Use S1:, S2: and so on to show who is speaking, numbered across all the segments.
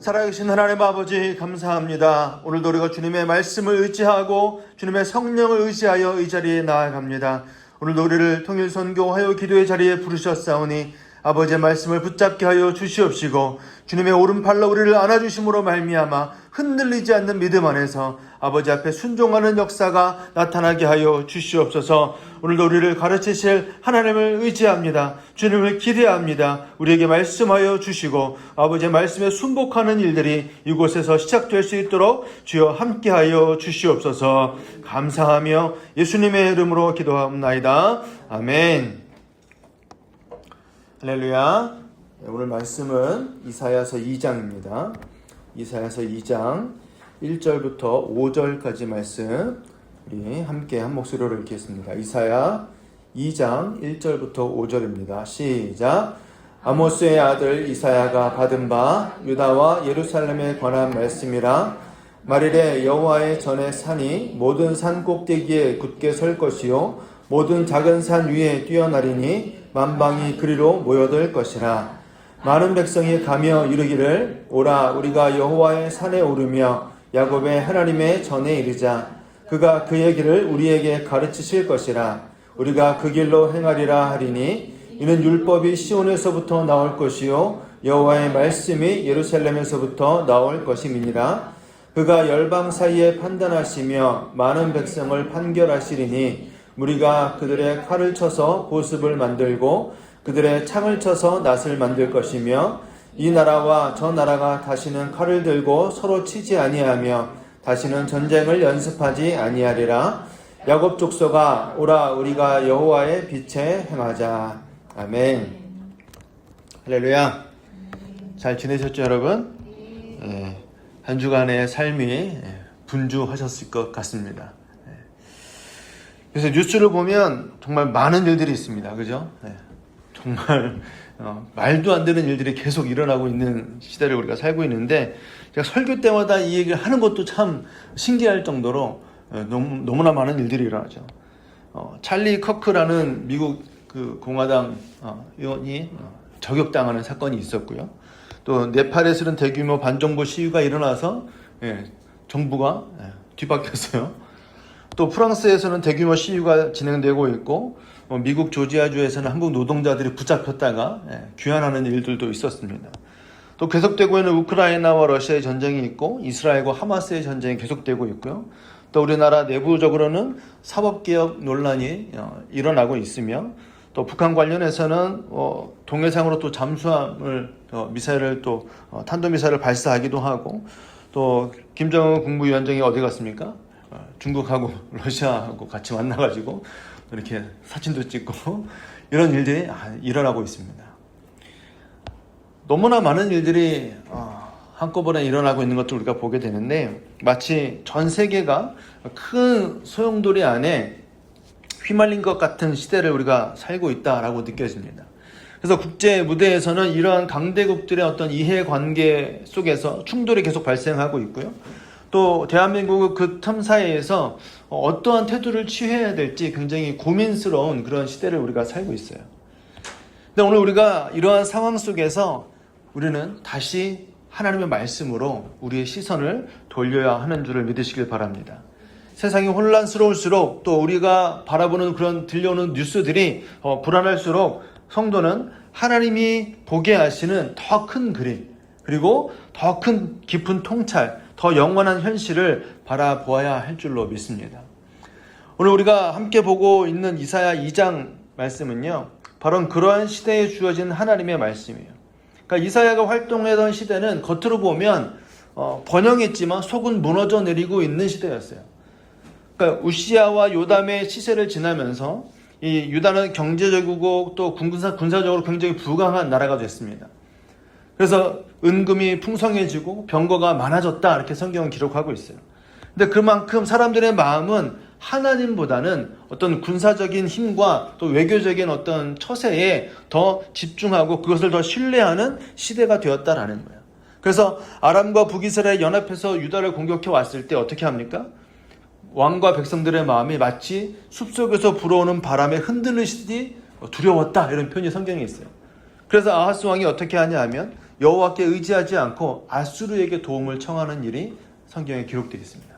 S1: 살아계신 하나님 아버지 감사합니다. 오늘도 우리가 주님의 말씀을 의지하고 주님의 성령을 의지하여 이 자리에 나아갑니다. 오늘도 우리를 통일선교하여 기도의 자리에 부르셨사오니 아버지의 말씀을 붙잡게 하여 주시옵시고 주님의 오른팔로 우리를 안아주심으로 말미암아 흔들리지 않는 믿음 안에서 아버지 앞에 순종하는 역사가 나타나게 하여 주시옵소서. 오늘도 우리를 가르치실 하나님을 의지합니다. 주님을 기대합니다. 우리에게 말씀하여 주시고 아버지의 말씀에 순복하는 일들이 이곳에서 시작될 수 있도록 주여 함께하여 주시옵소서. 감사하며 예수님의 이름으로 기도하옵나이다. 아멘. 할렐루야. 오늘 말씀은 이사야서 2장입니다. 이사야서 2장 1절부터 5절까지 말씀 우리 함께 한 목소리로 읽겠습니다. 이사야 2장 1절부터 5절입니다. 시작. 아모스의 아들 이사야가 받은 바 유다와 예루살렘에 관한 말씀이라. 말일에 여호와의 전에 산이 모든 산 꼭대기에 굳게 설 것이요 모든 작은 산 위에 뛰어나리니 만방이 그리로 모여들 것이라. 많은 백성이 가며 이르기를 오라 우리가 여호와의 산에 오르며 야곱의 하나님의 전에 이르자. 그가 그의 길을 우리에게 가르치실 것이라. 우리가 그 길로 행하리라 하리니 이는 율법이 시온에서부터 나올 것이요 여호와의 말씀이 예루살렘에서부터 나올 것임이니라. 그가 열방 사이에 판단하시며 많은 백성을 판결하시리니 무리가 그들의 칼을 쳐서 보습을 만들고 그들의 창을 쳐서 낫을 만들 것이며 이 나라와 저 나라가 다시는 칼을 들고 서로 치지 아니하며 다시는 전쟁을 연습하지 아니하리라. 야곱 족속아 오라 우리가 여호와의 빛에 행하자. 아멘. 할렐루야. 잘 지내셨죠 여러분? 한 주간의 삶이 분주하셨을 것 같습니다. 그래서 뉴스를 보면 정말 많은 일들이 있습니다. 그죠? 정말 말도 안 되는 일들이 계속 일어나고 있는 시대를 우리가 살고 있는데 제가 설교 때마다 이 얘기를 하는 것도 참 신기할 정도로 너무나 많은 일들이 일어나죠. 찰리 커크라는 미국 그 공화당 의원이 저격당하는 사건이 있었고요. 또 네팔에서는 대규모 반정부 시위가 일어나서 정부가 뒤바뀌었어요. 또 프랑스에서는 대규모 시위가 진행되고 있고 미국 조지아주에서는 한국 노동자들이 붙잡혔다가 귀환하는 일들도 있었습니다. 또 계속되고 있는 우크라이나와 러시아의 전쟁이 있고 이스라엘과 하마스의 전쟁이 계속되고 있고요. 또 우리나라 내부적으로는 사법개혁 논란이 일어나고 있으며 또 북한 관련해서는 동해상으로 또 잠수함을 미사일을 또 탄도미사일을 발사하기도 하고 또 김정은 국무위원장이 어디 갔습니까? 중국하고 러시아하고 같이 만나가지고 이렇게 사진도 찍고 이런 일들이 일어나고 있습니다. 너무나 많은 일들이 한꺼번에 일어나고 있는 것을 우리가 보게 되는데 마치 전 세계가 큰 소용돌이 안에 휘말린 것 같은 시대를 우리가 살고 있다라고 느껴집니다. 그래서 국제 무대에서는 이러한 강대국들의 어떤 이해관계 속에서 충돌이 계속 발생하고 있고요. 또 대한민국의 그 틈 사이에서 어떠한 태도를 취해야 될지 굉장히 고민스러운 그런 시대를 우리가 살고 있어요. 근데 오늘 우리가 이러한 상황 속에서 우리는 다시 하나님의 말씀으로 우리의 시선을 돌려야 하는 줄을 믿으시길 바랍니다. 세상이 혼란스러울수록 또 우리가 바라보는 그런 들려오는 뉴스들이 불안할수록 성도는 하나님이 보게 하시는 더 큰 그림 그리고 더 큰 깊은 통찰 더 영원한 현실을 바라보아야 할 줄로 믿습니다. 오늘 우리가 함께 보고 있는 이사야 2장 말씀은요. 바로 그러한 시대에 주어진 하나님의 말씀이에요. 그러니까 이사야가 활동하던 시대는 겉으로 보면 번영했지만 속은 무너져 내리고 있는 시대였어요. 그러니까 우시야와 요담의 시세를 지나면서 이 유다는 경제적이고 또 군사적으로 굉장히 부강한 나라가 됐습니다. 그래서 은금이 풍성해지고 병거가 많아졌다 이렇게 성경은 기록하고 있어요. 근데 그만큼 사람들의 마음은 하나님보다는 어떤 군사적인 힘과 또 외교적인 어떤 처세에 더 집중하고 그것을 더 신뢰하는 시대가 되었다라는 거예요. 그래서 아람과 북이스라엘 연합해서 유다를 공격해 왔을 때 어떻게 합니까? 왕과 백성들의 마음이 마치 숲속에서 불어오는 바람에 흔들리시듯이 두려웠다 이런 표현이 성경에 있어요. 그래서 아하스 왕이 어떻게 하냐 하면 여호와께 의지하지 않고 아수르에게 도움을 청하는 일이 성경에 기록되어 있습니다.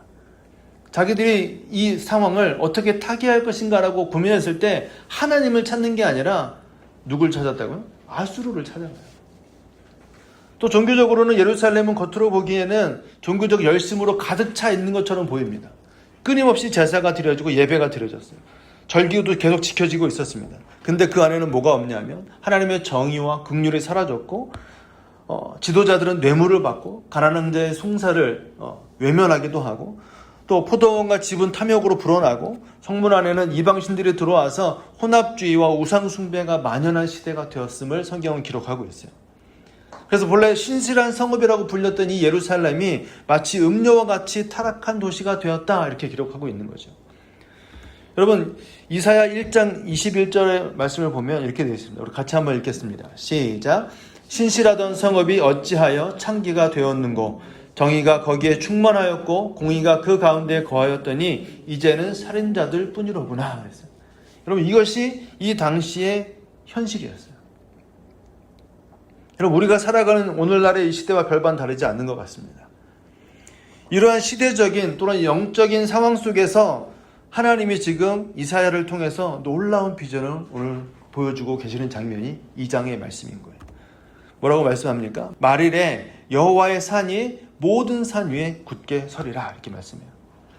S1: 자기들이 이 상황을 어떻게 타개할 것인가라고 고민했을 때 하나님을 찾는 게 아니라 누굴 찾았다고요? 아수르를 찾은 거예요. 또 종교적으로는 예루살렘은 겉으로 보기에는 종교적 열심으로 가득 차 있는 것처럼 보입니다. 끊임없이 제사가 드려지고 예배가 드려졌어요. 절기도 계속 지켜지고 있었습니다. 근데 그 안에는 뭐가 없냐면 하나님의 정의와 긍휼이 사라졌고 지도자들은 뇌물을 받고 가난한 자의 송사를 외면하기도 하고 또 포도원과 집은 탐욕으로 불어나고 성문 안에는 이방신들이 들어와서 혼합주의와 우상숭배가 만연한 시대가 되었음을 성경은 기록하고 있어요. 그래서 본래 신실한 성읍이라고 불렸던 이 예루살렘이 마치 음료와 같이 타락한 도시가 되었다 이렇게 기록하고 있는 거죠. 여러분 이사야 1장 21절의 말씀을 보면 이렇게 되어 있습니다. 우리 같이 한번 읽겠습니다. 시작. 신실하던 성읍이 어찌하여 창기가 되었는고 정의가 거기에 충만하였고 공의가 그 가운데 거하였더니 이제는 살인자들 뿐이로구나 그랬어요. 여러분 이것이 이 당시의 현실이었어요. 여러분 우리가 살아가는 오늘날의 이 시대와 별반 다르지 않는 것 같습니다. 이러한 시대적인 또는 영적인 상황 속에서 하나님이 지금 이사야를 통해서 놀라운 비전을 오늘 보여주고 계시는 장면이 2장의 말씀인 거예요. 뭐라고 말씀합니까? 말일에 여호와의 산이 모든 산 위에 굳게 서리라 이렇게 말씀해요.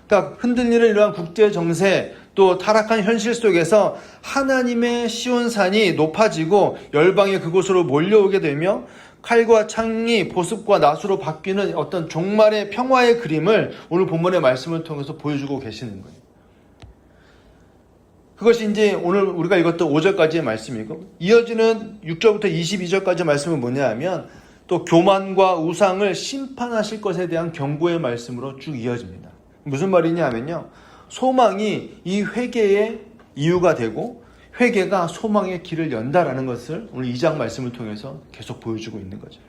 S1: 그러니까 흔들리는 이러한 국제 정세 또 타락한 현실 속에서 하나님의 시온산이 높아지고 열방이 그곳으로 몰려오게 되며 칼과 창이 보습과 낫으로 바뀌는 어떤 종말의 평화의 그림을 오늘 본문의 말씀을 통해서 보여주고 계시는 거예요. 그것이 이제 오늘 우리가 읽었던 5절까지의 말씀이고 이어지는 6절부터 22절까지 말씀은 뭐냐 하면 또 교만과 우상을 심판하실 것에 대한 경고의 말씀으로 쭉 이어집니다. 무슨 말이냐 하면요. 소망이 이 회개의 이유가 되고 회개가 소망의 길을 연다라는 것을 오늘 2장 말씀을 통해서 계속 보여주고 있는 거죠.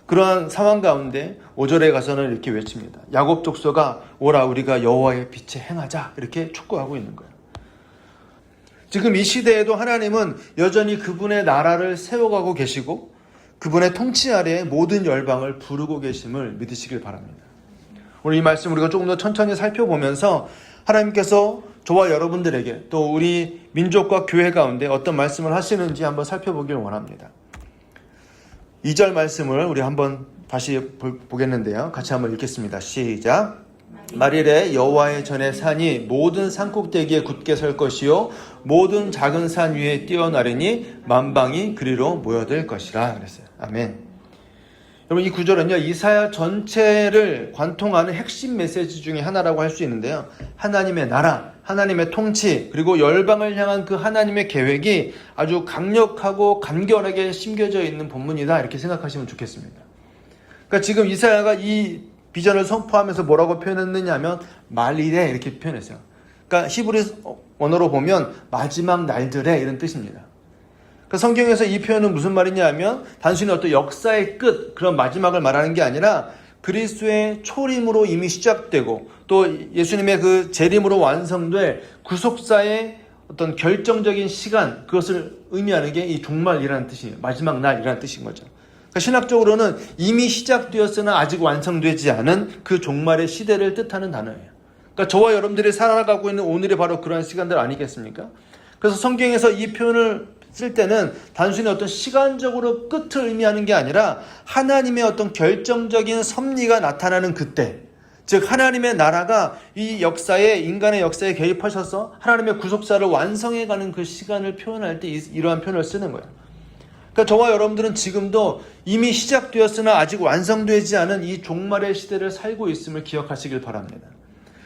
S1: 그러한 상황 가운데 5절에 가서는 이렇게 외칩니다. 야곱 족속아 오라 우리가 여호와의 빛에 행하자 이렇게 촉구하고 있는 거예요. 지금 이 시대에도 하나님은 여전히 그분의 나라를 세워가고 계시고 그분의 통치 아래에 모든 열방을 부르고 계심을 믿으시길 바랍니다. 오늘 이 말씀 우리가 조금 더 천천히 살펴보면서 하나님께서 저와 여러분들에게 또 우리 민족과 교회 가운데 어떤 말씀을 하시는지 한번 살펴보길 원합니다. 2절 말씀을 우리 한번 다시 보겠는데요. 같이 한번 읽겠습니다. 시작. 말일에 여호와의 전에 산이 모든 산꼭대기에 굳게 설 것이요 모든 작은 산 위에 뛰어나르니 만방이 그리로 모여들 것이라 그랬어요. 아멘. 여러분 이 구절은요 이사야 전체를 관통하는 핵심 메시지 중에 하나라고 할 수 있는데요. 하나님의 나라, 하나님의 통치 그리고 열방을 향한 그 하나님의 계획이 아주 강력하고 간결하게 심겨져 있는 본문이다 이렇게 생각하시면 좋겠습니다. 그러니까 지금 이사야가 이 비전을 선포하면서 뭐라고 표현했느냐 하면 말일에 이렇게 표현했어요. 그러니까 히브리 언어로 보면 마지막 날들에 이런 뜻입니다. 그러니까 성경에서 이 표현은 무슨 말이냐 하면 단순히 어떤 역사의 끝 그런 마지막을 말하는 게 아니라 그리스도의 초림으로 이미 시작되고 또 예수님의 그 재림으로 완성될 구속사의 어떤 결정적인 시간 그것을 의미하는 게 이 종말이라는 뜻이에요. 마지막 날이라는 뜻인 거죠. 신학적으로는 이미 시작되었으나 아직 완성되지 않은 그 종말의 시대를 뜻하는 단어예요. 그러니까 저와 여러분들이 살아가고 있는 오늘이 바로 그러한 시간들 아니겠습니까? 그래서 성경에서 이 표현을 쓸 때는 단순히 어떤 시간적으로 끝을 의미하는 게 아니라 하나님의 어떤 결정적인 섭리가 나타나는 그때, 즉 하나님의 나라가 이 역사에 인간의 역사에 개입하셔서 하나님의 구속사를 완성해가는 그 시간을 표현할 때 이러한 표현을 쓰는 거예요. 그러니까 저와 여러분들은 지금도 이미 시작되었으나 아직 완성되지 않은 이 종말의 시대를 살고 있음을 기억하시길 바랍니다.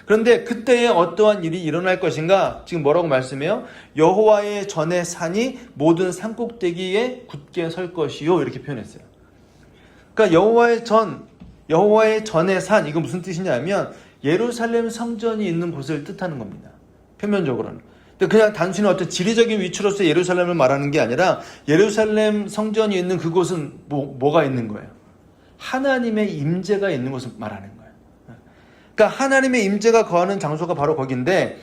S1: 그런데 그때에 어떠한 일이 일어날 것인가? 지금 뭐라고 말씀해요? 여호와의 전의 산이 모든 산꼭대기에 굳게 설 것이요 이렇게 표현했어요. 그러니까 여호와의 전의 산 이거 무슨 뜻이냐면 예루살렘 성전이 있는 곳을 뜻하는 겁니다. 표면적으로는. 그냥 단순히 어떤 지리적인 위치로서 예루살렘을 말하는 게 아니라 예루살렘 성전이 있는 그곳은 뭐가 있는 거예요? 하나님의 임재가 있는 곳을 말하는 거예요. 그러니까 하나님의 임재가 거하는 장소가 바로 거긴데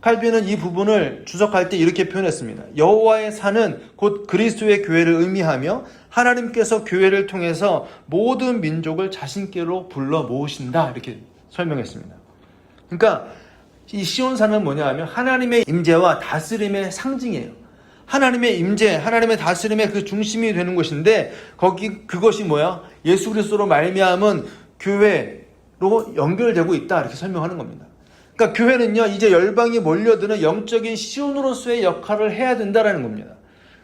S1: 칼빈은 이 부분을 주석할 때 이렇게 표현했습니다. 여호와의 산은 곧 그리스도의 교회를 의미하며 하나님께서 교회를 통해서 모든 민족을 자신께로 불러 모으신다 이렇게 설명했습니다. 그러니까 이 시온산은 뭐냐 하면 하나님의 임재와 다스림의 상징이에요. 하나님의 임재, 하나님의 다스림의 그 중심이 되는 곳인데 그것이 뭐야? 예수 그리스도로 말미암은 교회로 연결되고 있다 이렇게 설명하는 겁니다. 그러니까 교회는요 이제 열방이 몰려드는 영적인 시온으로서의 역할을 해야 된다라는 겁니다.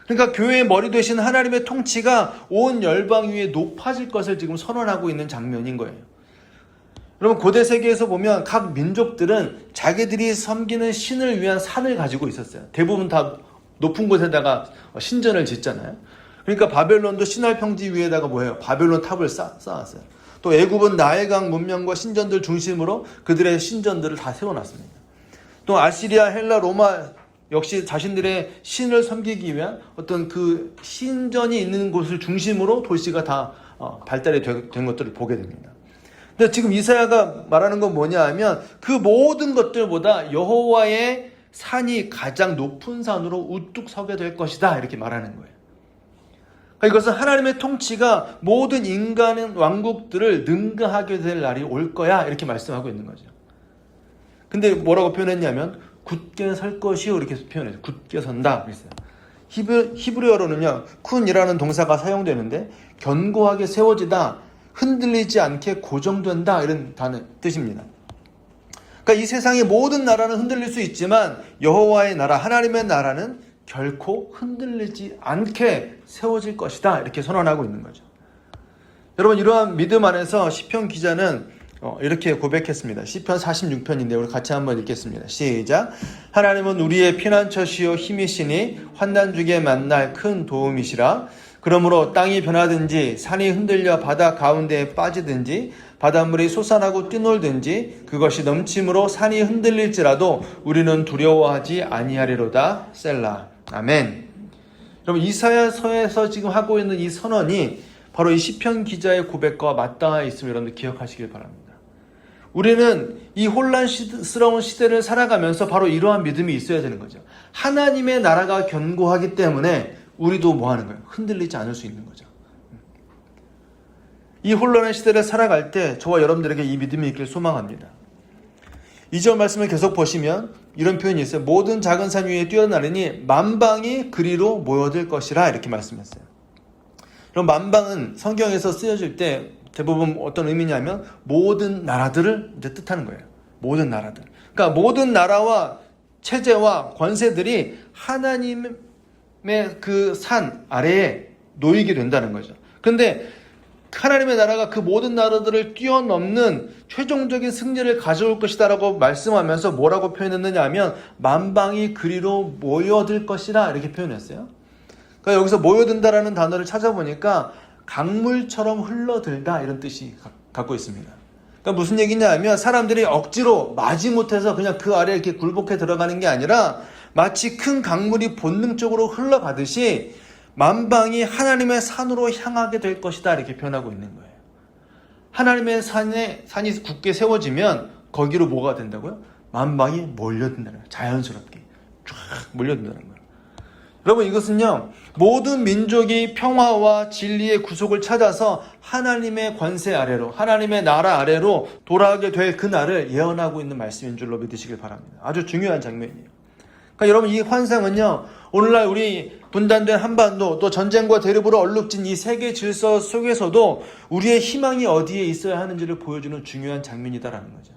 S1: 그러니까 교회의 머리 되신 하나님의 통치가 온 열방 위에 높아질 것을 지금 선언하고 있는 장면인 거예요. 여러분 고대 세계에서 보면 각 민족들은 자기들이 섬기는 신을 위한 산을 가지고 있었어요. 대부분 다 높은 곳에다가 신전을 짓잖아요. 그러니까 바벨론도 시날 평지 위에다가 뭐예요? 바벨론 탑을 쌓았어요. 또 애굽은 나일강 문명과 신전들 중심으로 그들의 신전들을 다 세워놨습니다. 또 아시리아, 헬라, 로마 역시 자신들의 신을 섬기기 위한 어떤 그 신전이 있는 곳을 중심으로 도시가 다 발달이 된 것들을 보게 됩니다. 근데 지금 이사야가 말하는 건 뭐냐 하면 그 모든 것들보다 여호와의 산이 가장 높은 산으로 우뚝 서게 될 것이다 이렇게 말하는 거예요. 그러니까 이것은 하나님의 통치가 모든 인간의 왕국들을 능가하게 될 날이 올 거야 이렇게 말씀하고 있는 거죠. 근데 뭐라고 표현했냐면 굳게 설 것이요 이렇게 표현해요. 굳게 선다 그랬어요. 히브리어로는요 쿤이라는 동사가 사용되는데 견고하게 세워지다, 흔들리지 않게 고정된다 이런 뜻입니다. 그러니까 이 세상의 모든 나라는 흔들릴 수 있지만 여호와의 나라, 하나님의 나라는 결코 흔들리지 않게 세워질 것이다 이렇게 선언하고 있는 거죠. 여러분 이러한 믿음 안에서 시편 기자는 이렇게 고백했습니다. 시편 46편인데 우리 같이 한번 읽겠습니다. 시작. 하나님은 우리의 피난처시요 힘이시니 환난 중에 만날 큰 도움이시라. 그러므로 땅이 변하든지 산이 흔들려 바다 가운데에 빠지든지 바닷물이 솟아나고 뛰놀든지 그것이 넘침으로 산이 흔들릴지라도 우리는 두려워하지 아니하리로다. 셀라. 아멘. 여러분 이사야서에서 지금 하고 있는 이 선언이 바로 이 시편 기자의 고백과 맞닿아 있음을 여러분들 기억하시길 바랍니다. 우리는 이 혼란스러운 시대를 살아가면서 바로 이러한 믿음이 있어야 되는 거죠. 하나님의 나라가 견고하기 때문에 우리도 뭐 하는 거예요? 흔들리지 않을 수 있는 거죠. 이 혼란의 시대를 살아갈 때 저와 여러분들에게 이 믿음이 있길 소망합니다. 2절 말씀을 계속 보시면 이런 표현이 있어요. 모든 작은 산 위에 뛰어나르니 만방이 그리로 모여들 것이라 이렇게 말씀했어요. 그럼 만방은 성경에서 쓰여질 때 대부분 어떤 의미냐면 모든 나라들을 이제 뜻하는 거예요. 모든 나라들. 그러니까 모든 나라와 체제와 권세들이 하나님의 그 산 아래에 놓이게 된다는 거죠. 그런데 하나님의 나라가 그 모든 나라들을 뛰어넘는 최종적인 승리를 가져올 것이다라고 말씀하면서 뭐라고 표현했느냐 하면 만방이 그리로 모여들 것이라 이렇게 표현했어요. 그러니까 여기서 모여든다라는 단어를 찾아보니까 강물처럼 흘러들다 이런 뜻이 갖고 있습니다. 그러니까 무슨 얘기냐 하면 사람들이 억지로 마지못해서 그냥 그 아래에 이렇게 굴복해 들어가는 게 아니라 마치 큰 강물이 본능적으로 흘러가듯이 만방이 하나님의 산으로 향하게 될 것이다 이렇게 표현하고 있는 거예요. 하나님의 산이 굳게 세워지면 거기로 뭐가 된다고요? 만방이 몰려든다는 거예요. 자연스럽게 쫙 몰려든다는 거예요. 여러분 이것은요 모든 민족이 평화와 진리의 구속을 찾아서 하나님의 권세 아래로 하나님의 나라 아래로 돌아가게 될 그날을 예언하고 있는 말씀인 줄로 믿으시길 바랍니다. 아주 중요한 장면이에요. 그러니까 여러분 이 환상은요 오늘날 우리 분단된 한반도 또 전쟁과 대립으로 얼룩진 이 세계 질서 속에서도 우리의 희망이 어디에 있어야 하는지를 보여주는 중요한 장면이다라는 거죠.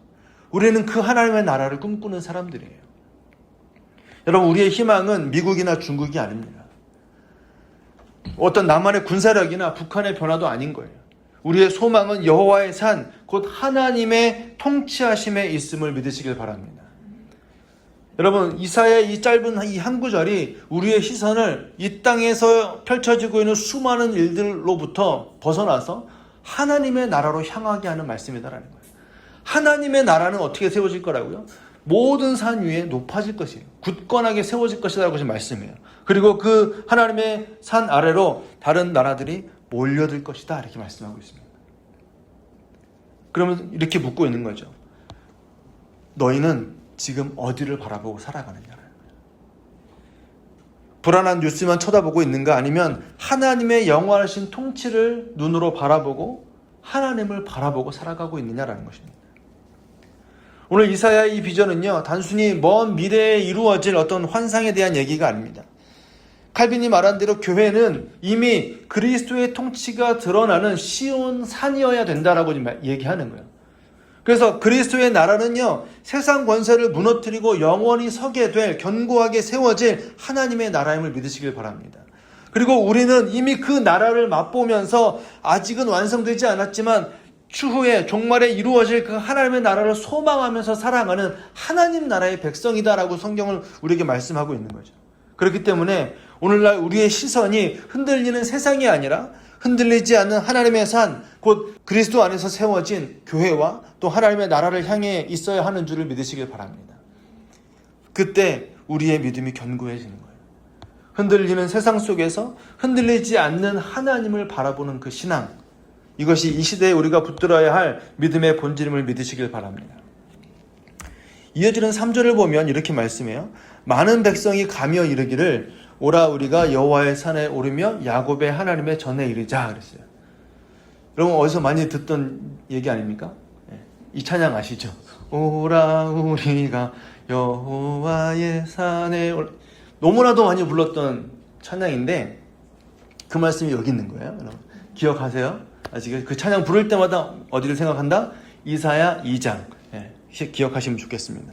S1: 우리는 그 하나님의 나라를 꿈꾸는 사람들이에요. 여러분 우리의 희망은 미국이나 중국이 아닙니다. 어떤 남한의 군사력이나 북한의 변화도 아닌 거예요. 우리의 소망은 여호와의 산, 곧 하나님의 통치하심에 있음을 믿으시길 바랍니다. 여러분 이사야의 이 짧은 이 한 구절이 우리의 시선을 이 땅에서 펼쳐지고 있는 수많은 일들로부터 벗어나서 하나님의 나라로 향하게 하는 말씀이다라는 거예요. 하나님의 나라는 어떻게 세워질 거라고요? 모든 산 위에 높아질 것이에요. 굳건하게 세워질 것이라고 지금 말씀해요. 그리고 그 하나님의 산 아래로 다른 나라들이 몰려들 것이다 이렇게 말씀하고 있습니다. 그러면 이렇게 묻고 있는 거죠. 너희는 지금 어디를 바라보고 살아가느냐라는 거예요. 불안한 뉴스만 쳐다보고 있는가, 아니면 하나님의 영원하신 통치를 눈으로 바라보고 하나님을 바라보고 살아가고 있느냐라는 것입니다. 오늘 이사야의 이 비전은요, 단순히 먼 미래에 이루어질 어떤 환상에 대한 얘기가 아닙니다. 칼빈이 말한 대로 교회는 이미 그리스도의 통치가 드러나는 시온 산이어야 된다라고 얘기하는 거예요. 그래서 그리스도의 나라는요, 세상 권세를 무너뜨리고 영원히 서게 될, 견고하게 세워질 하나님의 나라임을 믿으시길 바랍니다. 그리고 우리는 이미 그 나라를 맛보면서 아직은 완성되지 않았지만 추후에 종말에 이루어질 그 하나님의 나라를 소망하면서 살아가는 하나님 나라의 백성이다라고 성경을 우리에게 말씀하고 있는 거죠. 그렇기 때문에 오늘날 우리의 시선이 흔들리는 세상이 아니라 흔들리지 않는 하나님의 산, 곧 그리스도 안에서 세워진 교회와 또 하나님의 나라를 향해 있어야 하는 줄을 믿으시길 바랍니다. 그때 우리의 믿음이 견고해지는 거예요. 흔들리는 세상 속에서 흔들리지 않는 하나님을 바라보는 그 신앙, 이것이 이 시대에 우리가 붙들어야 할 믿음의 본질임을 믿으시길 바랍니다. 이어지는 3절을 보면 이렇게 말씀해요. 많은 백성이 가며 이르기를 오라 우리가 여호와의 산에 오르며 야곱의 하나님의 전에 이르자 그랬어요. 여러분 어디서 많이 듣던 얘기 아닙니까? 이 찬양 아시죠? 오라 우리가 여호와의 산에 너무나도 많이 불렀던 찬양인데 그 말씀이 여기 있는 거예요. 여러분 기억하세요? 아직 그 찬양 부를 때마다 어디를 생각한다? 이사야 2장 기억하시면 좋겠습니다.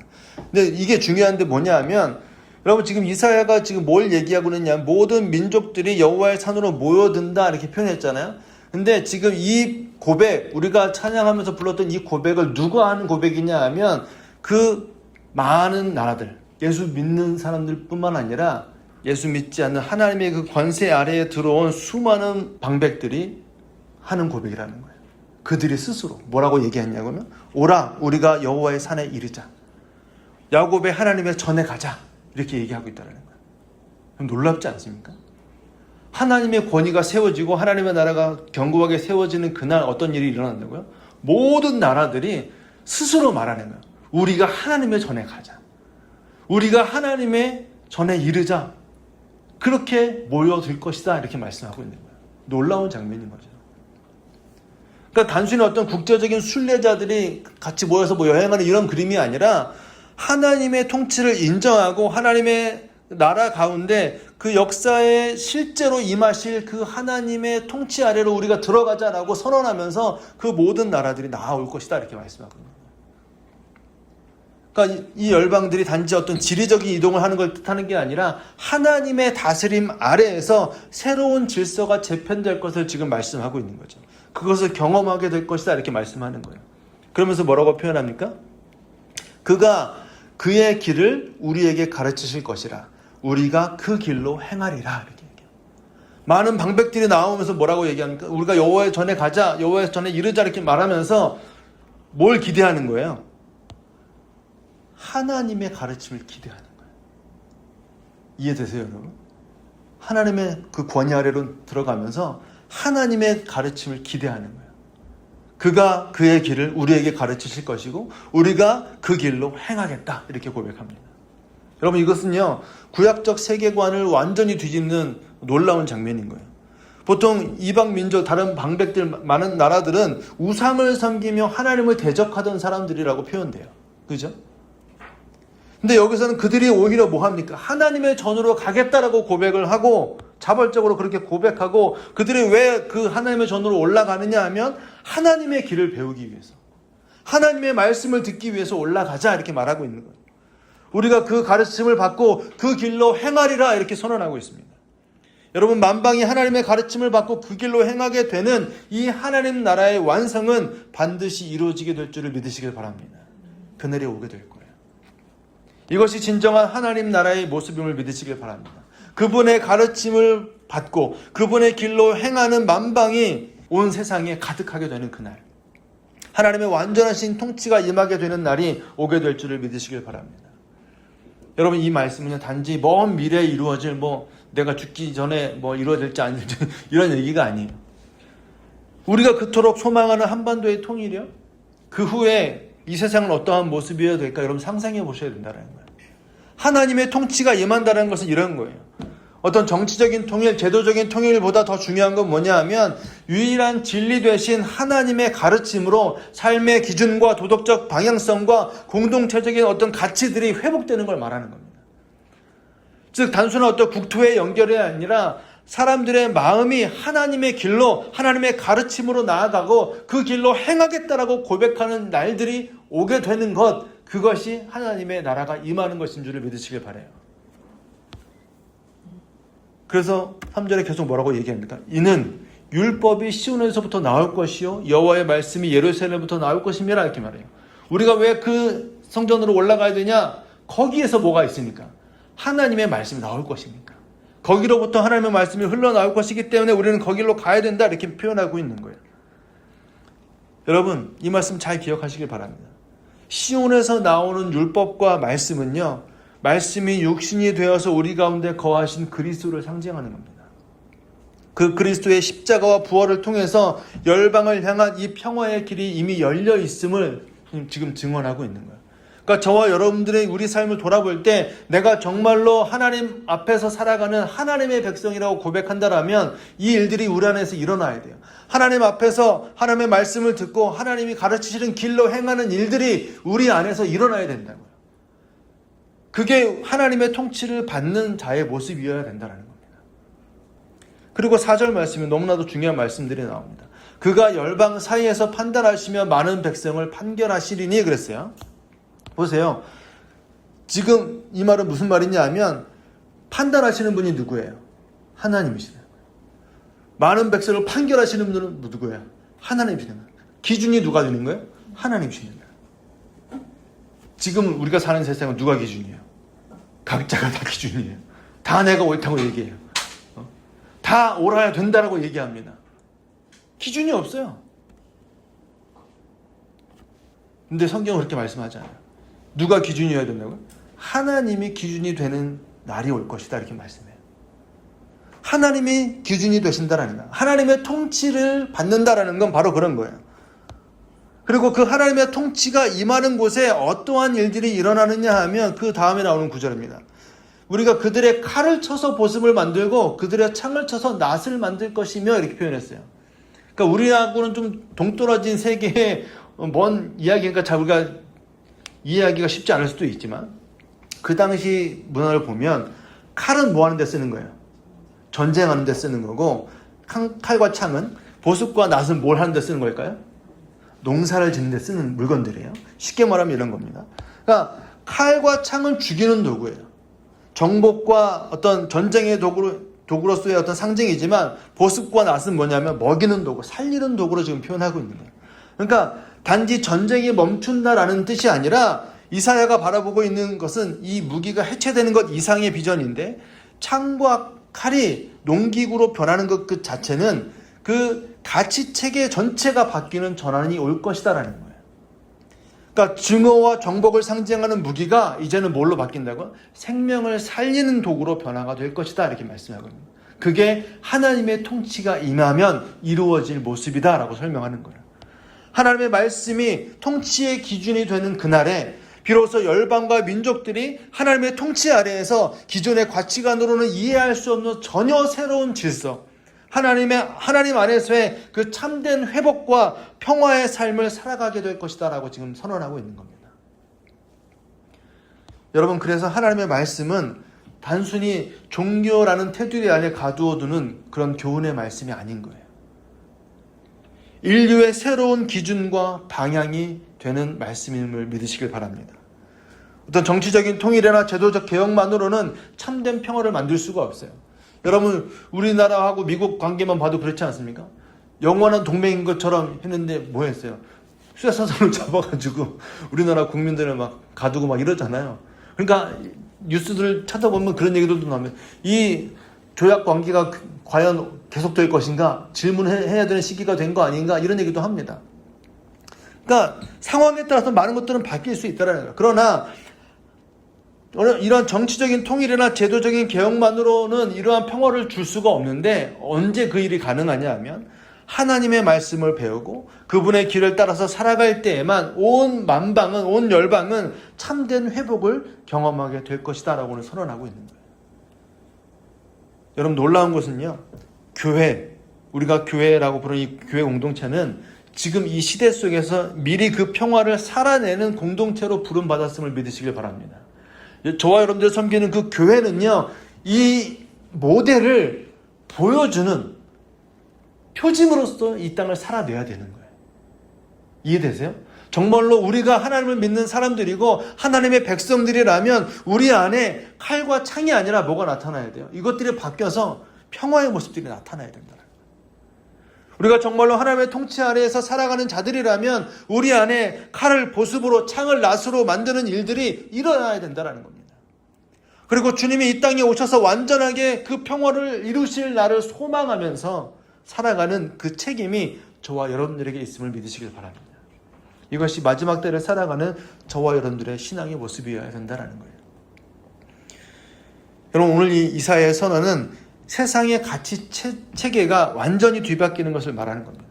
S1: 근데 이게 중요한데 뭐냐 하면 여러분 지금 이사야가 지금 뭘 얘기하고 있느냐, 모든 민족들이 여호와의 산으로 모여든다 이렇게 표현했잖아요. 근데 지금 이 고백, 우리가 찬양하면서 불렀던 이 고백을 누가 하는 고백이냐 하면 그 많은 나라들, 예수 믿는 사람들 뿐만 아니라 예수 믿지 않는 하나님의 그 권세 아래에 들어온 수많은 방백들이 하는 고백이라는 거예요. 그들이 스스로 뭐라고 얘기했냐고는 오라 우리가 여호와의 산에 이르자, 야곱의 하나님의 전에 가자 이렇게 얘기하고 있다는 거예요. 놀랍지 않습니까? 하나님의 권위가 세워지고 하나님의 나라가 견고하게 세워지는 그날 어떤 일이 일어난다고요? 모든 나라들이 스스로 말하는 거예요. 우리가 하나님의 전에 가자, 우리가 하나님의 전에 이르자, 그렇게 모여들 것이다 이렇게 말씀하고 있는 거예요. 놀라운 장면인 거죠. 그러니까 단순히 어떤 국제적인 순례자들이 같이 모여서 뭐 여행하는 이런 그림이 아니라 하나님의 통치를 인정하고 하나님의 나라 가운데 그 역사에 실제로 임하실 그 하나님의 통치 아래로 우리가 들어가자라고 선언하면서 그 모든 나라들이 나아올 것이다 이렇게 말씀하고 있는 거예요. 그러니까 이 열방들이 단지 어떤 지리적인 이동을 하는 걸 뜻하는 게 아니라 하나님의 다스림 아래에서 새로운 질서가 재편될 것을 지금 말씀하고 있는 거죠. 그것을 경험하게 될 것이다 이렇게 말씀하는 거예요. 그러면서 뭐라고 표현합니까? 그가 그의 길을 우리에게 가르치실 것이라 우리가 그 길로 행하리라 이렇게 얘기해요. 많은 방백들이 나오면서 뭐라고 얘기합니까? 우리가 여호와의 전에 가자, 여호와의 전에 이르자 이렇게 말하면서 뭘 기대하는 거예요? 하나님의 가르침을 기대하는 거예요. 이해되세요 여러분? 하나님의 그 권위 아래로 들어가면서 하나님의 가르침을 기대하는 거예요. 그가 그의 길을 우리에게 가르치실 것이고 우리가 그 길로 행하겠다 이렇게 고백합니다. 여러분 이것은요 구약적 세계관을 완전히 뒤집는 놀라운 장면인 거예요. 보통 이방 민족 다른 방백들 많은 나라들은 우상을 섬기며 하나님을 대적하던 사람들이라고 표현돼요. 그죠? 근데 여기서는 그들이 오히려 뭐 합니까? 하나님의 전으로 가겠다라고 고백을 하고 자발적으로 그렇게 고백하고 그들이 왜 그 하나님의 전으로 올라가느냐 하면 하나님의 길을 배우기 위해서, 하나님의 말씀을 듣기 위해서 올라가자 이렇게 말하고 있는 거예요. 우리가 그 가르침을 받고 그 길로 행하리라 이렇게 선언하고 있습니다. 여러분 만방이 하나님의 가르침을 받고 그 길로 행하게 되는 이 하나님 나라의 완성은 반드시 이루어지게 될 줄을 믿으시길 바랍니다. 그날이 오게 될 거예요. 이것이 진정한 하나님 나라의 모습임을 믿으시길 바랍니다. 그분의 가르침을 받고 그분의 길로 행하는 만방이 온 세상에 가득하게 되는 그날, 하나님의 완전하신 통치가 임하게 되는 날이 오게 될 줄을 믿으시길 바랍니다. 여러분 이 말씀은 단지 먼 미래에 이루어질 내가 죽기 전에 이루어질지 안 될지 이런 얘기가 아니에요. 우리가 그토록 소망하는 한반도의 통일이요, 그 후에 이 세상은 어떠한 모습이어야 될까? 여러분 상상해 보셔야 된다는 거예요. 하나님의 통치가 임한다는 것은 이런 거예요. 어떤 정치적인 통일, 제도적인 통일보다 더 중요한 건 뭐냐 하면 유일한 진리 되신 하나님의 가르침으로 삶의 기준과 도덕적 방향성과 공동체적인 어떤 가치들이 회복되는 걸 말하는 겁니다. 즉 단순한 어떤 국토의 연결이 아니라 사람들의 마음이 하나님의 길로, 하나님의 가르침으로 나아가고 그 길로 행하겠다라고 고백하는 날들이 오게 되는 것, 그것이 하나님의 나라가 임하는 것인 줄을 믿으시길 바라요. 그래서 3절에 계속 뭐라고 얘기합니까? 이는 율법이 시온에서부터 나올 것이요 여호와의 말씀이 예루살렘부터 나올 것이니라 이렇게 말해요. 우리가 왜 그 성전으로 올라가야 되냐? 거기에서 뭐가 있으니까? 하나님의 말씀이 나올 것이니까. 거기로부터 하나님의 말씀이 흘러나올 것이기 때문에 우리는 거기로 가야 된다 이렇게 표현하고 있는 거예요. 여러분 이 말씀 잘 기억하시길 바랍니다. 시온에서 나오는 율법과 말씀은요, 말씀이 육신이 되어서 우리 가운데 거하신 그리스도를 상징하는 겁니다. 그 그리스도의 십자가와 부활을 통해서 열방을 향한 이 평화의 길이 이미 열려 있음을 지금 증언하고 있는 거예요. 그러니까 저와 여러분들의 우리 삶을 돌아볼 때 내가 정말로 하나님 앞에서 살아가는 하나님의 백성이라고 고백한다라면 이 일들이 우리 안에서 일어나야 돼요. 하나님 앞에서 하나님의 말씀을 듣고 하나님이 가르치시는 길로 행하는 일들이 우리 안에서 일어나야 된다고요. 그게 하나님의 통치를 받는 자의 모습이어야 된다는 겁니다. 그리고 4절 말씀에 너무나도 중요한 말씀들이 나옵니다. 그가 열방 사이에서 판단하시며 많은 백성을 판결하시리니 그랬어요. 보세요. 지금 이 말은 무슨 말이냐 하면 판단하시는 분이 누구예요? 하나님이시다. 많은 백성을 판결하시는 분은 누구예요? 하나님이시다. 기준이 누가 되는 거예요? 하나님이십니다. 지금 우리가 사는 세상은 누가 기준이에요? 각자가 다 기준이에요. 다 내가 옳다고 얘기해요. 다 옳아야 된다라고 얘기합니다. 기준이 없어요. 근데 성경은 그렇게 말씀하지 않아요. 누가 기준이어야 된다고요? 하나님이 기준이 되는 날이 올 것이다 이렇게 말씀해요. 하나님이 기준이 되신다라는 거예요. 하나님의 통치를 받는다라는 건 바로 그런 거예요. 그리고 그 하나님의 통치가 임하는 곳에 어떠한 일들이 일어나느냐 하면 그 다음에 나오는 구절입니다. 우리가 그들의 칼을 쳐서 보습을 만들고 그들의 창을 쳐서 낫을 만들 것이며 이렇게 표현했어요. 그러니까 우리하고는 좀 동떨어진 세계의 먼 이야기니까 잘 우리가 이해하기가 쉽지 않을 수도 있지만 그 당시 문화를 보면 칼은 뭐 하는 데 쓰는 거예요? 전쟁하는 데 쓰는 거고 칼과 창은 보습과 낫은 뭘 하는 데 쓰는 걸까요? 농사를 짓는 데 쓰는 물건들이에요. 쉽게 말하면 이런 겁니다. 그러니까 칼과 창은 죽이는 도구예요. 정복과 어떤 전쟁의 도구로서의 어떤 상징이지만 보습과 낫은 뭐냐면 먹이는 도구, 살리는 도구로 지금 표현하고 있는 거예요. 그러니까 단지 전쟁이 멈춘다라는 뜻이 아니라 이사야가 바라보고 있는 것은 이 무기가 해체되는 것 이상의 비전인데 창과 칼이 농기구로 변하는 것 그 자체는 그 가치체계 전체가 바뀌는 전환이 올 것이다라는 거예요. 그러니까 증오와 정복을 상징하는 무기가 이제는 뭘로 바뀐다고? 생명을 살리는 도구로 변화가 될 것이다 이렇게 말씀하거든요. 그게 하나님의 통치가 임하면 이루어질 모습이다라고 설명하는 거예요. 하나님의 말씀이 통치의 기준이 되는 그날에 비로소 열방과 민족들이 하나님의 통치 아래에서 기존의 가치관으로는 이해할 수 없는 전혀 새로운 질서, 하나님 안에서의 그 참된 회복과 평화의 삶을 살아가게 될 것이다라고 지금 선언하고 있는 겁니다. 여러분, 그래서 하나님의 말씀은 단순히 종교라는 테두리 안에 가두어두는 그런 교훈의 말씀이 아닌 거예요. 인류의 새로운 기준과 방향이 되는 말씀임을 믿으시길 바랍니다. 어떤 정치적인 통일이나 제도적 개혁만으로는 참된 평화를 만들 수가 없어요. 여러분, 우리나라하고 미국 관계만 봐도 그렇지 않습니까? 영원한 동맹인 것처럼 했는데 뭐 했어요? 수사선상을 잡아가지고 우리나라 국민들을 막 가두고 막 이러잖아요. 그러니까 뉴스들 찾아보면 그런 얘기들도 나오면 이 조약 관계가 과연 계속될 것인가 질문해야 되는 시기가 된 거 아닌가 이런 얘기도 합니다. 그러니까 상황에 따라서 많은 것들은 바뀔 수 있다는 거예요. 그러나 이런 정치적인 통일이나 제도적인 개혁만으로는 이러한 평화를 줄 수가 없는데 언제 그 일이 가능하냐 하면 하나님의 말씀을 배우고 그분의 길을 따라서 살아갈 때에만 온 만방은, 온 열방은 참된 회복을 경험하게 될 것이다 라고는 선언하고 있는 거예요. 여러분, 놀라운 것은요, 교회, 우리가 교회라고 부르는 이 교회 공동체는 지금 이 시대 속에서 미리 그 평화를 살아내는 공동체로 부름받았음을 믿으시길 바랍니다. 저와 여러분들 섬기는 그 교회는요, 이 모델을 보여주는 표징으로서 이 땅을 살아내야 되는 거예요. 이해되세요? 정말로 우리가 하나님을 믿는 사람들이고 하나님의 백성들이라면 우리 안에 칼과 창이 아니라 뭐가 나타나야 돼요? 이것들이 바뀌어서 평화의 모습들이 나타나야 된다. 우리가 정말로 하나님의 통치 아래에서 살아가는 자들이라면 우리 안에 칼을 보습으로, 창을 낫으로 만드는 일들이 일어나야 된다는 겁니다. 그리고 주님이 이 땅에 오셔서 완전하게 그 평화를 이루실 날을 소망하면서 살아가는 그 책임이 저와 여러분들에게 있음을 믿으시길 바랍니다. 이것이 마지막 때를 살아가는 저와 여러분들의 신앙의 모습이어야 된다는 거예요. 여러분, 오늘 이 이사야의 선언은 세상의 가치 체계가 완전히 뒤바뀌는 것을 말하는 겁니다.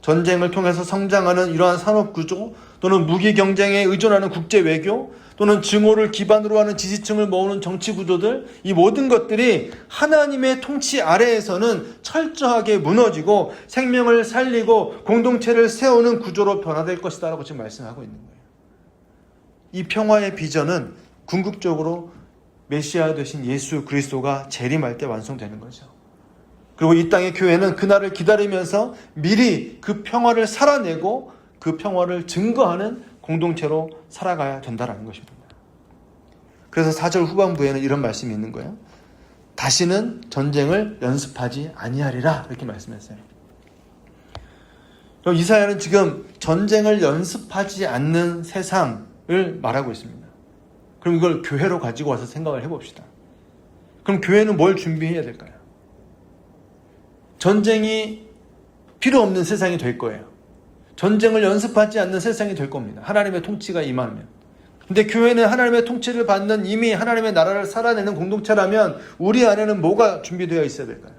S1: 전쟁을 통해서 성장하는 이러한 산업구조, 또는 무기 경쟁에 의존하는 국제 외교, 또는 증오를 기반으로 하는 지지층을 모으는 정치 구조들, 이 모든 것들이 하나님의 통치 아래에서는 철저하게 무너지고 생명을 살리고 공동체를 세우는 구조로 변화될 것이다 라고 지금 말씀하고 있는 거예요. 이 평화의 비전은 궁극적으로 메시아 되신 예수 그리스도가 재림할 때 완성되는 거죠. 그리고 이 땅의 교회는 그날을 기다리면서 미리 그 평화를 살아내고 그 평화를 증거하는 공동체로 살아가야 된다는 것입니다. 그래서 4절 후반부에는 이런 말씀이 있는 거예요. 다시는 전쟁을 연습하지 아니하리라, 이렇게 말씀했어요. 이사야는 지금 전쟁을 연습하지 않는 세상을 말하고 있습니다. 그럼 이걸 교회로 가지고 와서 생각을 해봅시다. 그럼 교회는 뭘 준비해야 될까요? 전쟁이 필요 없는 세상이 될 거예요. 전쟁을 연습하지 않는 세상이 될 겁니다. 하나님의 통치가 임하면. 근데 교회는 하나님의 통치를 받는 이미 하나님의 나라를 살아내는 공동체라면 우리 안에는 뭐가 준비되어 있어야 될까요?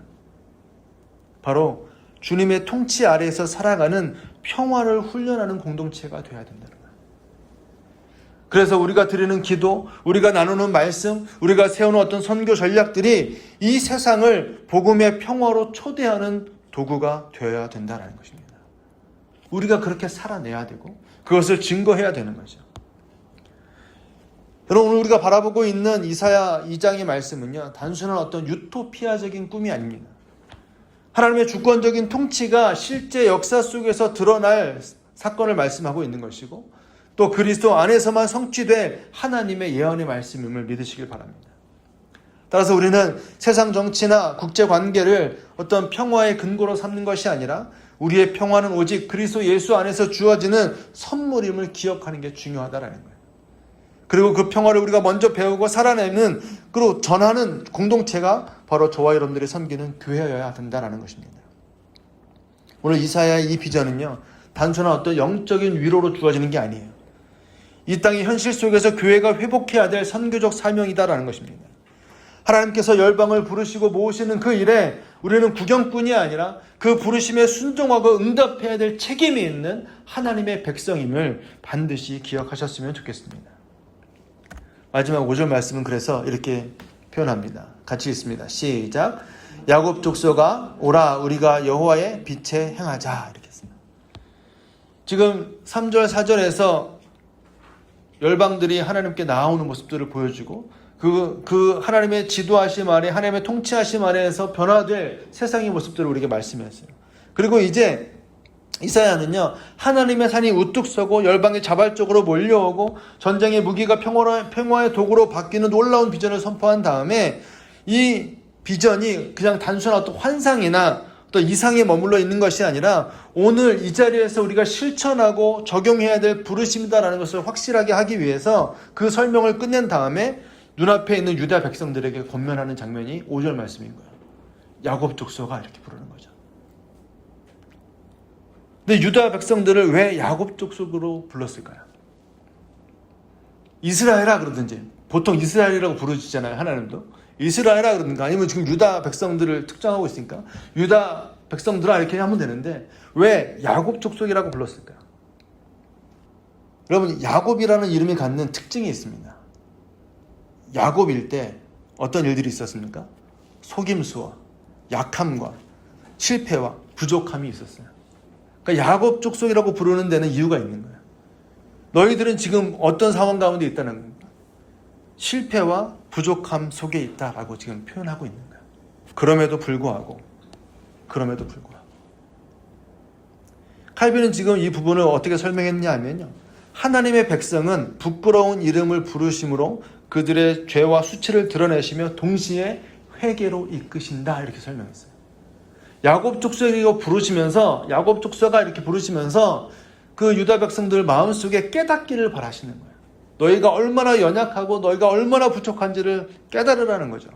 S1: 바로 주님의 통치 아래에서 살아가는 평화를 훈련하는 공동체가 되어야 된다는 거예요. 그래서 우리가 드리는 기도, 우리가 나누는 말씀, 우리가 세우는 어떤 선교 전략들이 이 세상을 복음의 평화로 초대하는 도구가 되어야 된다는 것입니다. 우리가 그렇게 살아내야 되고 그것을 증거해야 되는 거죠. 여러분, 오늘 우리가 바라보고 있는 이사야 2장의 말씀은요, 단순한 어떤 유토피아적인 꿈이 아닙니다. 하나님의 주권적인 통치가 실제 역사 속에서 드러날 사건을 말씀하고 있는 것이고, 또 그리스도 안에서만 성취될 하나님의 예언의 말씀임을 믿으시길 바랍니다. 따라서 우리는 세상 정치나 국제 관계를 어떤 평화의 근거로 삼는 것이 아니라 우리의 평화는 오직 그리스도 예수 안에서 주어지는 선물임을 기억하는 게 중요하다는 거예요. 그리고 그 평화를 우리가 먼저 배우고 살아내는, 그리고 전하는 공동체가 바로 저와 여러분들이 섬기는 교회여야 된다는 것입니다. 오늘 이사야의 이 비전은요, 단순한 어떤 영적인 위로로 주어지는 게 아니에요. 이 땅의 현실 속에서 교회가 회복해야 될 선교적 사명이다라는 것입니다. 하나님께서 열방을 부르시고 모으시는 그 일에 우리는 구경꾼이 아니라 그 부르심에 순종하고 응답해야 될 책임이 있는 하나님의 백성임을 반드시 기억하셨으면 좋겠습니다. 마지막 5절 말씀은 그래서 이렇게 표현합니다. 같이 읽습니다. 시작. 야곱 족속아 오라, 우리가 여호와의 빛에 행하자, 이렇게 했습니다. 지금 3절 4절에서 열방들이 하나님께 나아오는 모습들을 보여주고 그 하나님의 지도하심 아래, 하나님의 통치하심 아래에서 변화될 세상의 모습들을 우리에게 말씀했어요. 그리고 이제 이사야는요, 하나님의 산이 우뚝 서고 열방이 자발적으로 몰려오고 전쟁의 무기가 평화의 도구로 바뀌는 놀라운 비전을 선포한 다음에 이 비전이 그냥 단순한 어떤 환상이나 또 이상에 머물러 있는 것이 아니라 오늘 이 자리에서 우리가 실천하고 적용해야 될 부르심이다라는 것을 확실하게 하기 위해서 그 설명을 끝낸 다음에 눈앞에 있는 유다 백성들에게 권면하는 장면이 5절 말씀인 거예요. 야곱 족속아, 이렇게 부르는 거죠. 근데 유다 백성들을 왜 야곱 족속으로 불렀을까요? 이스라엘아 그러든지, 보통 이스라엘이라고 부르시잖아요, 하나님도. 이스라엘아 그러든가, 아니면 지금 유다 백성들을 특정하고 있으니까 유다 백성들아 이렇게 하면 되는데 왜 야곱 족속이라고 불렀을까요? 여러분, 야곱이라는 이름이 갖는 특징이 있습니다. 야곱일 때 어떤 일들이 있었습니까? 속임수와 약함과 실패와 부족함이 있었어요. 그러니까 야곱 족속이라고 부르는 데는 이유가 있는 거예요. 너희들은 지금 어떤 상황 가운데 있다는 겁니다. 실패와 부족함 속에 있다라고 지금 표현하고 있는 거예요. 그럼에도 불구하고 칼빈은 지금 이 부분을 어떻게 설명했냐 하면요, 하나님의 백성은 부끄러운 이름을 부르심으로 그들의 죄와 수치를 드러내시며 동시에 회개로 이끄신다, 이렇게 설명했어요. 야곱 족속이라고 부르시면서, 야곱 족속아 이렇게 부르시면서 그 유다 백성들 마음속에 깨닫기를 바라시는 거예요. 너희가 얼마나 연약하고 너희가 얼마나 부족한지를 깨달으라는 거죠.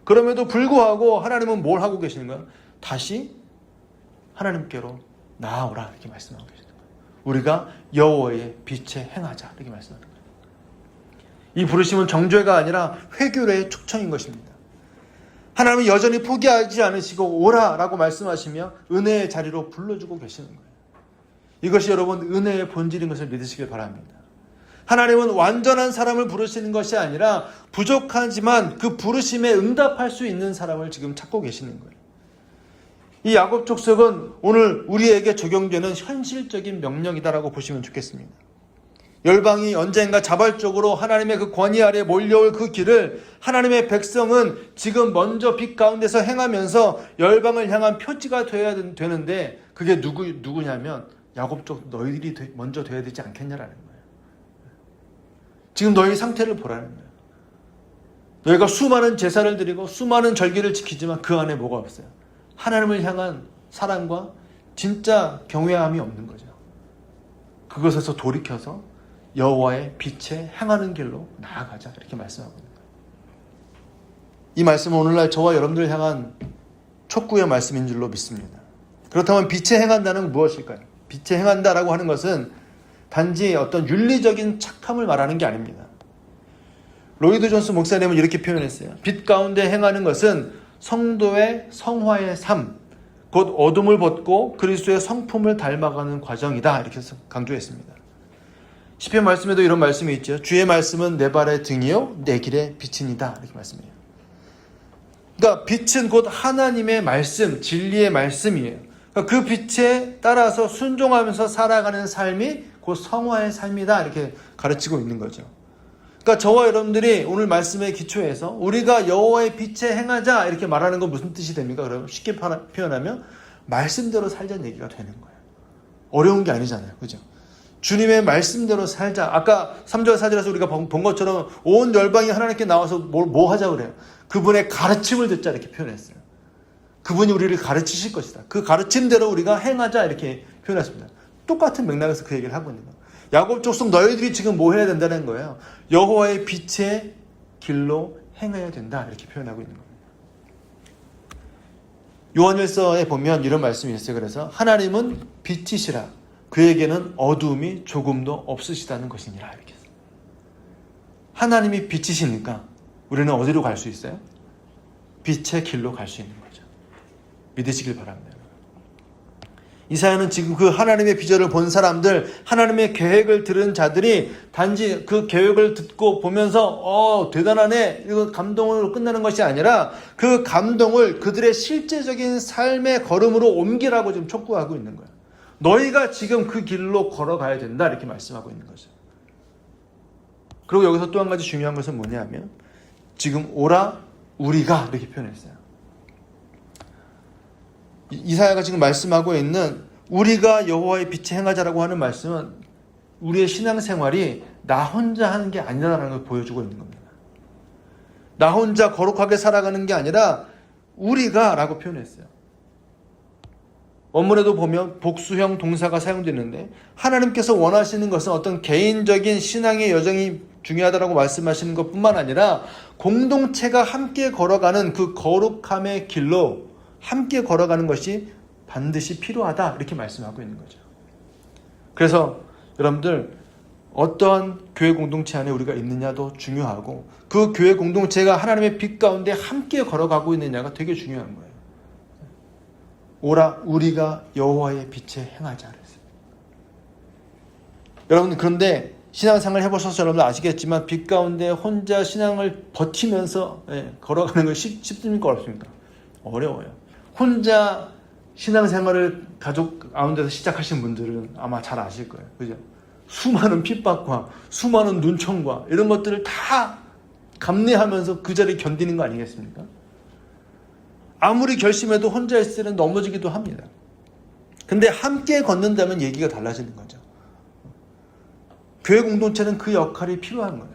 S1: 그럼에도 불구하고 하나님은 뭘 하고 계시는 거예요? 다시 하나님께로 나아오라, 이렇게 말씀하고 계시는 거예요. 우리가 여호와의 빛에 행하자, 이렇게 말씀하는 거예요. 이 부르심은 정죄가 아니라 회개의 축청인 것입니다. 하나님은 여전히 포기하지 않으시고 오라라고 말씀하시며 은혜의 자리로 불러주고 계시는 거예요. 이것이 여러분 은혜의 본질인 것을 믿으시길 바랍니다. 하나님은 완전한 사람을 부르시는 것이 아니라 부족하지만 그 부르심에 응답할 수 있는 사람을 지금 찾고 계시는 거예요. 이 야곱 족속은 오늘 우리에게 적용되는 현실적인 명령이다라고 보시면 좋겠습니다. 열방이 언젠가 자발적으로 하나님의 그 권위 아래 몰려올 그 길을 하나님의 백성은 지금 먼저 빛 가운데서 행하면서 열방을 향한 표지가 되어야 되는데, 그게 누구냐면 야곱 족 너희들이 먼저 돼야 되지 않겠냐라는 거예요. 지금 너희 상태를 보라는 거예요. 너희가 수많은 제사를 드리고 수많은 절기를 지키지만 그 안에 뭐가 없어요? 하나님을 향한 사랑과 진짜 경외함이 없는 거죠. 그것에서 돌이켜서 여호와의 빛에 행하는 길로 나아가자, 이렇게 말씀하고 있는 거예요. 이 말씀은 오늘날 저와 여러분들 향한 촉구의 말씀인 줄로 믿습니다. 그렇다면 빛에 행한다는 무엇일까요? 빛에 행한다라고 하는 것은 단지 어떤 윤리적인 착함을 말하는 게 아닙니다. 로이드 존스 목사님은 이렇게 표현했어요. 빛 가운데 행하는 것은 성도의 성화의 삶, 곧 어둠을 벗고 그리스도의 성품을 닮아가는 과정이다, 이렇게 강조했습니다. 시편 말씀에도 이런 말씀이 있죠. 주의 말씀은 내 발의 등이요 내 길의 빛이니다, 이렇게 말씀해요. 그러니까 빛은 곧 하나님의 말씀, 진리의 말씀이에요. 그러니까 그 빛에 따라서 순종하면서 살아가는 삶이 곧 성화의 삶이다, 이렇게 가르치고 있는 거죠. 그러니까 저와 여러분들이 오늘 말씀의 기초에서 우리가 여호와의 빛에 행하자, 이렇게 말하는 건 무슨 뜻이 됩니까? 그러면 쉽게 표현하면 말씀대로 살자는 얘기가 되는 거예요. 어려운 게 아니잖아요, 그죠? 주님의 말씀대로 살자. 아까 3절 4절에서 우리가 본 것처럼 온 열방이 하나님께 나와서 뭐 하자 그래요? 그분의 가르침을 듣자, 이렇게 표현했어요. 그분이 우리를 가르치실 것이다. 그 가르침대로 우리가 행하자, 이렇게 표현했습니다. 똑같은 맥락에서 그 얘기를 하고 있는 거예요. 야곱 족속 너희들이 지금 뭐 해야 된다는 거예요? 여호와의 빛의 길로 행해야 된다, 이렇게 표현하고 있는 겁니다. 요한일서에 보면 이런 말씀이 있어요. 그래서 하나님은 빛이시라 그에게는 어두움이 조금도 없으시다는 것이니라, 이렇게 했어요. 하나님이 빛이시니까 우리는 어디로 갈 수 있어요? 빛의 길로 갈 수 있는 거죠. 믿으시길 바랍니다. 이사야는 지금 그 하나님의 비전을 본 사람들, 하나님의 계획을 들은 자들이 단지 그 계획을 듣고 보면서 대단하네, 이거 감동으로 끝나는 것이 아니라 그 감동을 그들의 실제적인 삶의 걸음으로 옮기라고 지금 촉구하고 있는 거예요. 너희가 지금 그 길로 걸어가야 된다, 이렇게 말씀하고 있는 거죠. 그리고 여기서 또 한 가지 중요한 것은 뭐냐면 지금 오라 우리가, 이렇게 표현했어요. 이사야가 지금 말씀하고 있는 우리가 여호와의 빛에 행하자라고 하는 말씀은 우리의 신앙생활이 나 혼자 하는 게 아니라는 걸 보여주고 있는 겁니다. 나 혼자 거룩하게 살아가는 게 아니라 우리가 라고 표현했어요. 원문에도 보면 복수형 동사가 사용되는데 하나님께서 원하시는 것은 어떤 개인적인 신앙의 여정이 중요하다고 말씀하시는 것뿐만 아니라 공동체가 함께 걸어가는 그 거룩함의 길로 함께 걸어가는 것이 반드시 필요하다, 이렇게 말씀하고 있는 거죠. 그래서 여러분들 어떠한 교회 공동체 안에 우리가 있느냐도 중요하고 그 교회 공동체가 하나님의 빛 가운데 함께 걸어가고 있느냐가 되게 중요한 거예요. 오라 우리가 여호와의 빛에 행하자 그랬어요. 여러분 그런데 신앙생활 해보셔서 여러분 아시겠지만 빛 가운데 혼자 신앙을 버티면서 걸어가는 건 쉽습니까 어렵습니까? 어려워요. 혼자 신앙생활을 가족 가운데서 시작하신 분들은 아마 잘 아실 거예요. 그죠? 수많은 핍박과 수많은 눈총과 이런 것들을 다 감내하면서 그 자리에 견디는 거 아니겠습니까? 아무리 결심해도 혼자 있을 때는 넘어지기도 합니다. 근데 함께 걷는다면 얘기가 달라지는 거죠. 교회 공동체는 그 역할이 필요한 거예요.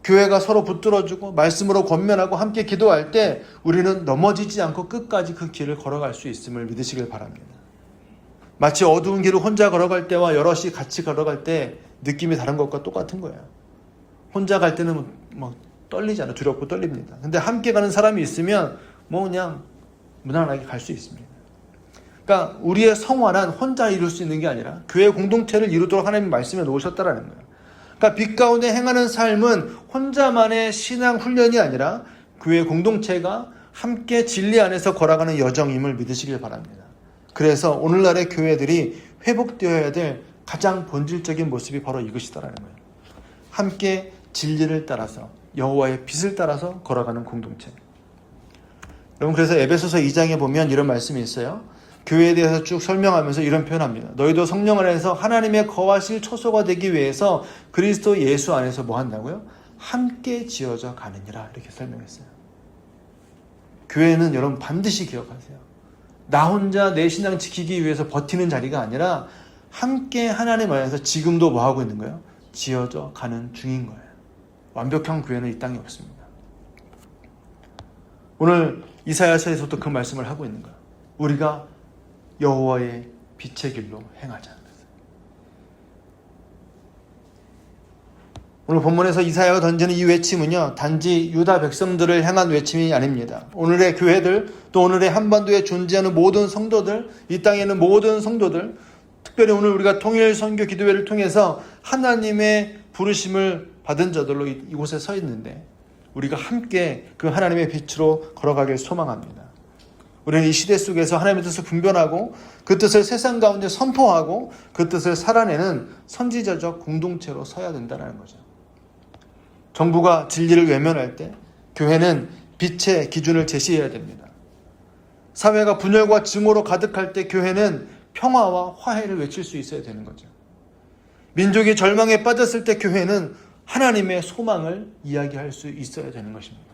S1: 교회가 서로 붙들어주고 말씀으로 권면하고 함께 기도할 때 우리는 넘어지지 않고 끝까지 그 길을 걸어갈 수 있음을 믿으시길 바랍니다. 마치 어두운 길을 혼자 걸어갈 때와 여럿이 같이 걸어갈 때 느낌이 다른 것과 똑같은 거예요. 혼자 갈 때는 막 떨리잖아요. 두렵고 떨립니다. 근데 함께 가는 사람이 있으면 그냥 무난하게 갈 수 있습니다. 그러니까 우리의 성화는 혼자 이룰 수 있는 게 아니라 교회 공동체를 이루도록 하나님이 말씀해 놓으셨다라는 거예요. 그러니까 빛 가운데 행하는 삶은 혼자만의 신앙 훈련이 아니라 교회 공동체가 함께 진리 안에서 걸어가는 여정임을 믿으시길 바랍니다. 그래서 오늘날의 교회들이 회복되어야 될 가장 본질적인 모습이 바로 이것이다라는 거예요. 함께 진리를 따라서 여호와의 빛을 따라서 걸어가는 공동체. 여러분 그래서 에베소서 2장에 보면 이런 말씀이 있어요. 교회에 대해서 쭉 설명하면서 이런 표현합니다. 너희도 성령 안에서 하나님의 거하실 처소가 되기 위해서 그리스도 예수 안에서 뭐 한다고요? 함께 지어져 가느니라 이렇게 설명했어요. 교회는 여러분 반드시 기억하세요. 나 혼자 내 신앙 지키기 위해서 버티는 자리가 아니라 함께 하나님 안에서 지금도 뭐 하고 있는 거예요? 지어져 가는 중인 거예요. 완벽한 교회는 이 땅에 없습니다. 오늘 이사야서에서도 그 말씀을 하고 있는 거예요. 우리가 여호와의 빛의 길로 행하자. 오늘 본문에서 이사야가 던지는 이 외침은요, 단지 유다 백성들을 향한 외침이 아닙니다. 오늘의 교회들, 또 오늘의 한반도에 존재하는 모든 성도들, 이 땅에 있는 모든 성도들, 특별히 오늘 우리가 통일 선교 기도회를 통해서 하나님의 부르심을 받은 자들로 이곳에 서 있는데 우리가 함께 그 하나님의 빛으로 걸어가길 소망합니다. 우리는 이 시대 속에서 하나님의 뜻을 분별하고 그 뜻을 세상 가운데 선포하고 그 뜻을 살아내는 선지자적 공동체로 서야 된다는 거죠. 정부가 진리를 외면할 때 교회는 빛의 기준을 제시해야 됩니다. 사회가 분열과 증오로 가득할 때 교회는 평화와 화해를 외칠 수 있어야 되는 거죠. 민족이 절망에 빠졌을 때 교회는 하나님의 소망을 이야기할 수 있어야 되는 것입니다.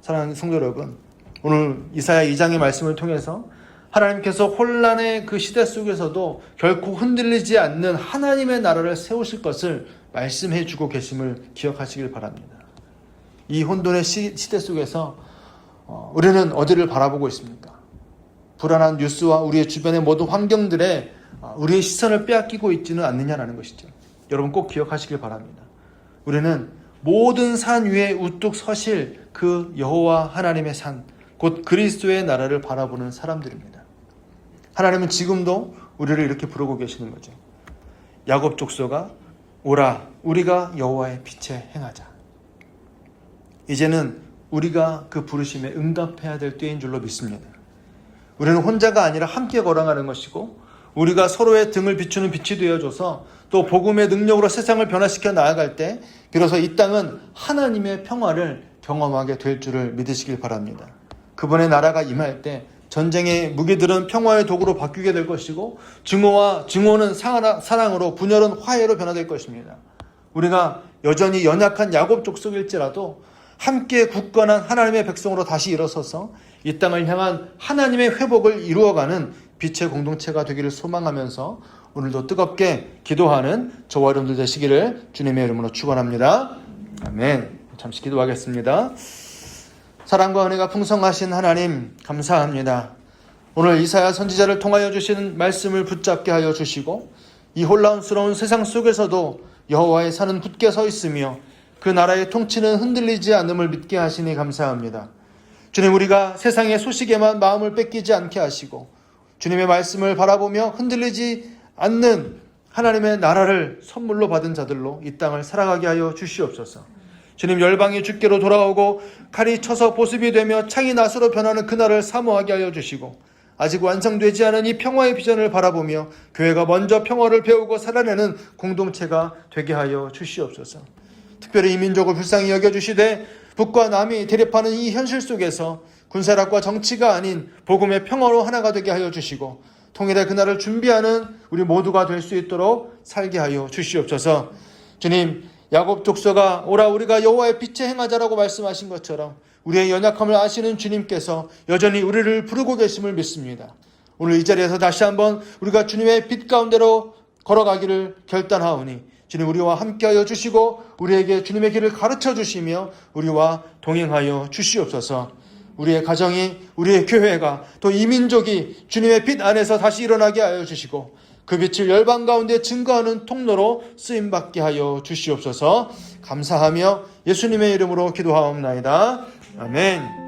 S1: 사랑하는 성도 여러분, 오늘 이사야 2장의 말씀을 통해서 하나님께서 혼란의 그 시대 속에서도 결코 흔들리지 않는 하나님의 나라를 세우실 것을 말씀해 주고 계심을 기억하시길 바랍니다. 이 혼돈의 시대 속에서 우리는 어디를 바라보고 있습니까? 불안한 뉴스와 우리의 주변의 모든 환경들에 우리의 시선을 빼앗기고 있지는 않느냐라는 것이죠. 여러분 꼭 기억하시길 바랍니다. 우리는 모든 산 위에 우뚝 서실 그 여호와 하나님의 산, 곧 그리스도의 나라를 바라보는 사람들입니다. 하나님은 지금도 우리를 이렇게 부르고 계시는 거죠. 야곱 족속아 오라 우리가 여호와의 빛에 행하자. 이제는 우리가 그 부르심에 응답해야 될 때인 줄로 믿습니다. 우리는 혼자가 아니라 함께 걸어가는 것이고 우리가 서로의 등을 비추는 빛이 되어줘서 또 복음의 능력으로 세상을 변화시켜 나아갈 때 비로소 이 땅은 하나님의 평화를 경험하게 될 줄을 믿으시길 바랍니다. 그분의 나라가 임할 때 전쟁의 무기들은 평화의 도구로 바뀌게 될 것이고 증오는 사랑으로, 분열은 화해로 변화될 것입니다. 우리가 여전히 연약한 야곱 족속일지라도 함께 굳건한 하나님의 백성으로 다시 일어서서 이 땅을 향한 하나님의 회복을 이루어가는 빛의 공동체가 되기를 소망하면서 오늘도 뜨겁게 기도하는 저와 여러분들 되시기를 주님의 이름으로 축원합니다. 아멘. 잠시 기도하겠습니다. 사랑과 은혜가 풍성하신 하나님 감사합니다. 오늘 이사야 선지자를 통하여 주신 말씀을 붙잡게 하여 주시고 이 혼란스러운 세상 속에서도 여호와의 산은 굳게 서 있으며 그 나라의 통치는 흔들리지 않음을 믿게 하시니 감사합니다. 주님, 우리가 세상의 소식에만 마음을 뺏기지 않게 하시고 주님의 말씀을 바라보며 흔들리지 않는 하나님의 나라를 선물로 받은 자들로 이 땅을 살아가게 하여 주시옵소서. 주님, 열방이 주께로 돌아오고 칼이 쳐서 보습이 되며 창이 낫으로 변하는 그날을 사모하게 하여 주시고, 아직 완성되지 않은 이 평화의 비전을 바라보며 교회가 먼저 평화를 배우고 살아내는 공동체가 되게 하여 주시옵소서. 특별히 이 민족을 불쌍히 여겨주시되 북과 남이 대립하는 이 현실 속에서 군사력과 정치가 아닌 복음의 평화로 하나가 되게 하여 주시고, 통일의 그날을 준비하는 우리 모두가 될 수 있도록 살게 하여 주시옵소서. 주님, 야곱 족속아 오라 우리가 여호와의 빛에 행하자라고 말씀하신 것처럼 우리의 연약함을 아시는 주님께서 여전히 우리를 부르고 계심을 믿습니다. 오늘 이 자리에서 다시 한번 우리가 주님의 빛 가운데로 걸어가기를 결단하오니 주님, 우리와 함께하여 주시고 우리에게 주님의 길을 가르쳐 주시며 우리와 동행하여 주시옵소서. 우리의 가정이, 우리의 교회가, 또 이 민족이 주님의 빛 안에서 다시 일어나게 하여 주시고 그 빛을 열방 가운데 증거하는 통로로 쓰임받게 하여 주시옵소서. 감사하며 예수님의 이름으로 기도하옵나이다. 아멘.